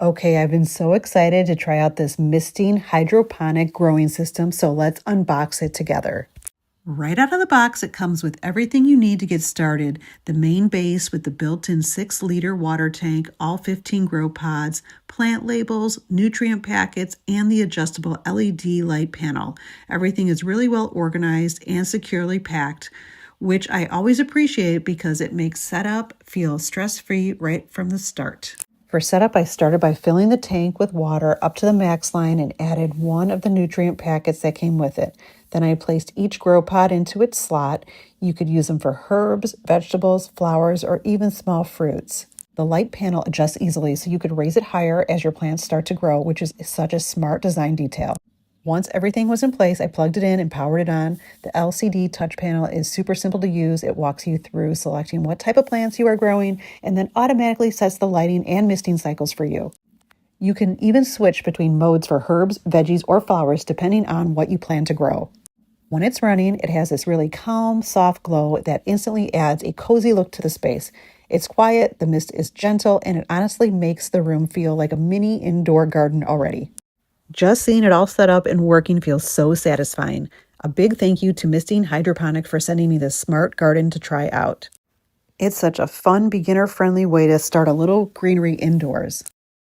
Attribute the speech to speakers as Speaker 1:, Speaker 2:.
Speaker 1: Okay, I've been so excited to try out this misting hydroponic growing system, so let's unbox it together. Right out of the box, it comes with everything you need to get started. The main base with the built-in 6-liter water tank, all 15 grow pods, plant labels, nutrient packets, and the adjustable LED light panel. Everything is really well organized and securely packed, which I always appreciate because it makes setup feel stress-free right from the start. For setup, I started by filling the tank with water up to the max line and added one of the nutrient packets that came with it. Then I placed each grow pod into its slot. You could use them for herbs, vegetables, flowers, or even small fruits. The light panel adjusts easily, so you could raise it higher as your plants start to grow, which is such a smart design detail. Once everything was in place, I plugged it in and powered it on. The LCD touch panel is super simple to use. It walks you through selecting what type of plants you are growing and then automatically sets the lighting and misting cycles for you. You can even switch between modes for herbs, veggies, or flowers depending on what you plan to grow. When it's running, it has this really calm, soft glow that instantly adds a cozy look to the space. It's quiet, the mist is gentle, and it honestly makes the room feel like a mini indoor garden already. Just seeing it all set up and working feels so satisfying. A big thank you to Misting Hydroponic for sending me this smart garden to try out. It's such a fun, beginner-friendly way to start a little greenery indoors.